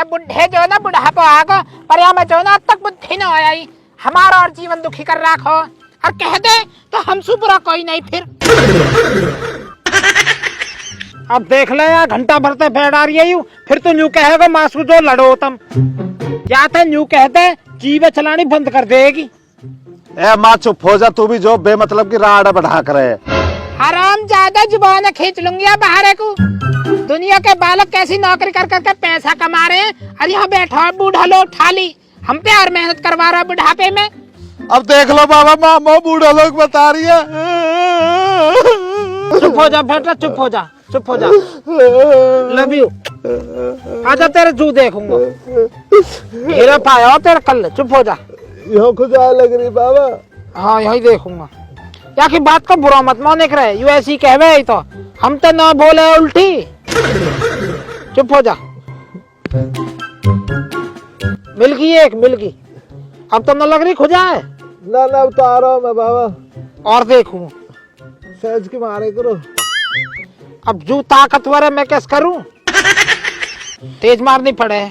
बुढ़े जो ना बुढ़ापो आगो पर या में जो ना तक बुद्धि न आई हमारा और जीवन दुखी कर रखो और कह दे तो हमसे बुरा कोई नहीं फिर। अब देख ले यार घंटा भरते फेड़ आ रही है यू फिर तो न्यू कहेगा मासू जो लड़ो तुम या तो न्यू कहते जीवे चलानी बंद कर देगी। ए माँ चुप हो जा तू भी जो बेमतलब की राड बढ़ा करे। हराम ज्यादा जुबान खींच लूंगी बाहर को। दुनिया के बालक कैसी नौकरी कर करके पैसा कमा रहे हैं और यहाँ बैठा बूढ़ा लो उठा ली हम पे और मेहनत करवा रहा बुढ़ापे में। अब देख लो बाबा मामा बूढ़ा लोग बता रही है। चुप हो जा बेटा चुप हो जा चुप हो जा। लव यू आजा तेरे जू देखूंगा हीरा पाया तेरे कल। चुप हो जा यहाँ खुदा लग रही बाबा। हाँ यही देखूंगा या की बात को बुरा मत माने करे यू ऐसी कहवे ही तो हम तो ना बोले उल्टी। चुप हो जा मिलगी एक मिलगी अब तो न लग रही खुजा है ना ना उतार रहा हूँ मैं बाबा और देखूं सहज की मारे करो। अब जो ताकतवर है मैं कैसे करूं तेज मारनी पड़े।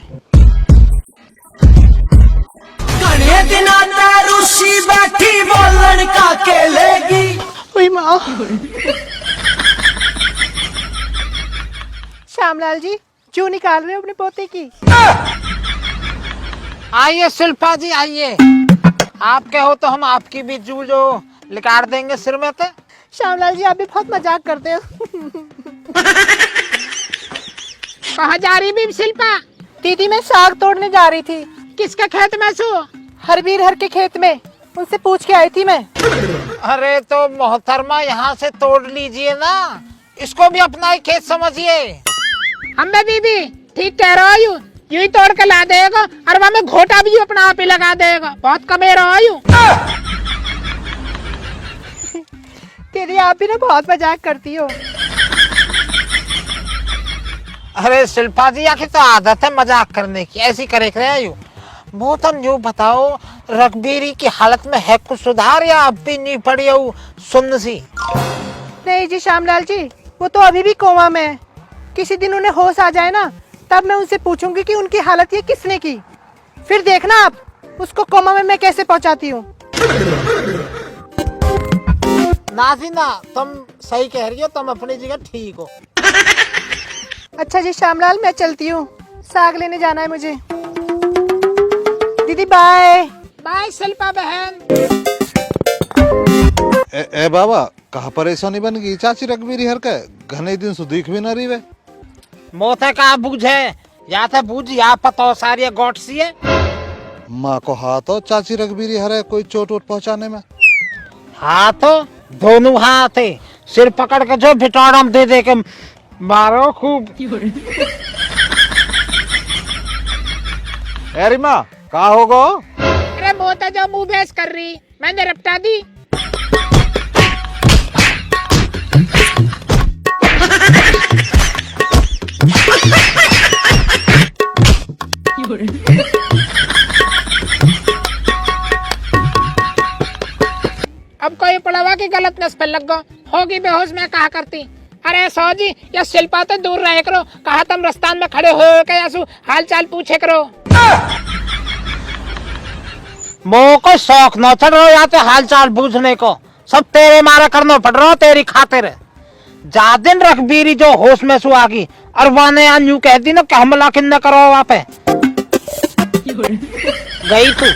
बैठी बोलन का केलेगी ओए माँ। श्यामलाल जी जू निकाल रहे हो अपने पोते की। आइए शिल्पा जी आइए आप कहो तो हम आपकी भी जू जो निकाल देंगे सिर में थे। श्यामलाल जी आप भी बहुत मजाक करते हो। कहाँ जा रही भी शिल्पा? दीदी मैं साग तोड़ने जा रही थी। किसके खेत में सो? हरबीर हर के खेत में उनसे पूछ के आई थी मैं। अरे तो मोहतरमा यहाँ से तोड़ लीजिए ना इसको भी अपना ही खेत समझिए। हमें बीबी ठीक कह रहा हूँ यूं ही तोड़ के ला देगा और वहाँ में घोटा भी अपना आप ही लगा देगा। बहुत कमे रहा हूँ। दीदी आप भी ना बहुत मजाक करती हो। अरे शिल्पा जी आखिर तो आदत है मजाक करने की ऐसी करे रहे यू। वो तुम यूँ बताओ रघबीरी की हालत में है कुछ सुधार या अब भी नहीं पड़ी हो सुन्न सी? नहीं जी श्यामलाल जी वो तो अभी भी कोमा में है। किसी दिन उन्हें होश आ जाए ना तब मैं उनसे पूछूंगी कि उनकी हालत ये किसने की। फिर देखना आप उसको कोमा में मैं कैसे पहुंचाती हूँ। नाज़ीना तुम सही कह रही हो तुम अपनी जगह ठीक हो। अच्छा जी श्यामलाल मैं चलती हूँ साग लेने जाना है मुझे। दीदी बाय बाय शिल्पा बहन। ए बाबा कहा परेशानी बन गई चाची रघबीरी हर के घने दिन से दिख भी न रही वे। मोथे का बूझे या तो बूझ या पतो सारी गोट सी है। माँ को हाथ हो चाची रघबीरी हरे कोई चोट वोट पहुँचाने में? हाथ दोनों हाथ है सिर पकड़ के जो भिटौड़म दे दे के मारो खूब। अरे माँ कहा होगा? अरे मोता जो मुंह बेस कर रही मैंने रपटा दी। अब कोई पड़वा की गलत नस पर लग गो होगी बेहोश में कहा करती। अरे सौ जी या शिल्पा तो दूर रहे करो कहा तुम रस्तान में खड़े हो के यासु हाल चाल पूछे करो। मो को शौक न चढ़ रहा या तो हाल चाल पूछने को सब तेरे मारा करना पड़ रहा तेरी खातिर। जा दिन रघबीरी जो होश में सु आगी और वाने यूं कहती ना कि हमला किन्न करो वहाँ पे गई तू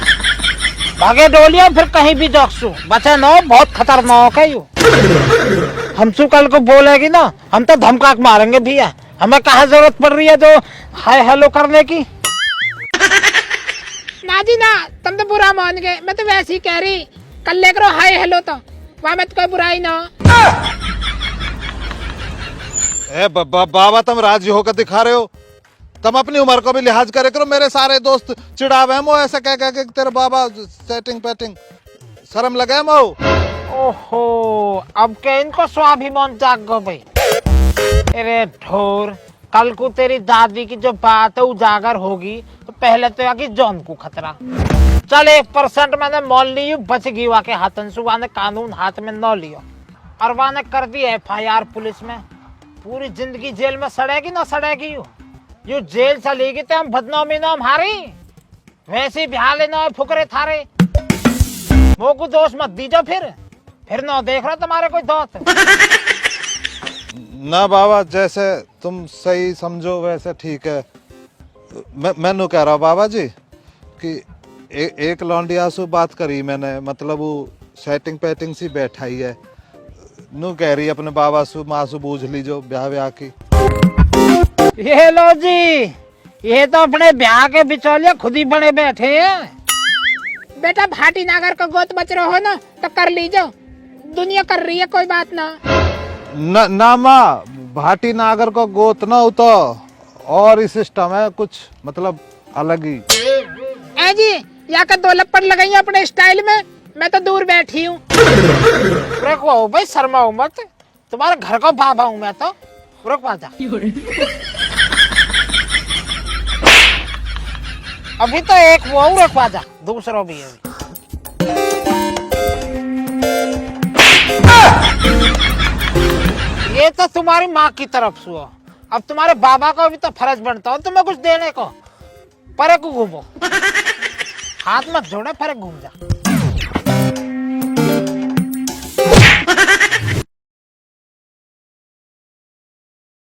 भागे डोलिया फिर कहीं भी जॉक्सू बचे न बहुत खतरनाक है यू। हमसू कल को बोलेगी ना हम तो धमकाक मारेंगे भैया। हमें कहाँ जरूरत पड़ रही है जो हाय हेलो करने की। ना जी ना तुम तो बुरा मान गए मैं तो वैसे ही कह रही कल ले करो हाय हेलो तो वहाँ में तो कोई बुराई ना। ए बाबा तुम राजी होकर दिखा रहे हो तुम अपनी उम्र को भी लिहाज करे करो। मेरे सारे दोस्त चिढ़ावे मो ऐसे कह के तेरे बाबा सेटिंग पैटिंग शर्म लगे मो। ओहो अब के इनको स्वाभिमान जाग गो भाई। अरे ढोर कल को तेरी दादी की जो बात है उजागर होगी तो पहले तो आगे जॉन को खतरा। चल 1% मैंने मोल ली बच गई वहाँ के हाथन से वाने कानून हाथ में न लियो और वाने कर दी FIR पुलिस में। पूरी जिंदगी जेल में सड़ेगी ना सड़ेगी यू जेल चली गई तो हम बदनामी ना हमारी वैसे बिहार लेना फुकरे थारे वो को दोष मत दीजो फिर ना देख रहा तुम्हारे कोई दोस्त ना बाबा जैसे तुम सही समझो वैसे ठीक है। मैं नु कह रहा हूँ बाबा जी कि एक लौंडिया से बात करी मैंने, मतलब वो सेटिंग पैटिंग सी बैठा ही है, नु कह रही अपने बाबा से माँ से बूझ लीजो ब्याह ब्याह की। ये लो जी, ये तो अपने ब्याह के बिचौलिया खुद ही बने बैठे हैं। बेटा भाटी नागर का गोत बच रहे हो ना तो कर लीजो, दुनिया कर रही है कोई बात ना। ना माँ, भाटी नागर को गोत ना हो तो और ही सिस्टम है कुछ, मतलब अलग ही। ए जी या का दो लपड़ लगाई अपने स्टाइल में, मैं तो दूर बैठी हूँ। रुको भाई शर्माओ मत, तुम्हारे घर का बाबा हूँ मैं तो। रुक जा, अभी तो एक वो रुकवा जा, दूसरा भी है। ये तो तुम्हारी माँ की तरफ से हुआ, अब तुम्हारे बाबा का भी तो फर्ज बनता हो तुम्हें कुछ देने को। परे को घूमो, हाथ मत जोड़े, परे घूम जा।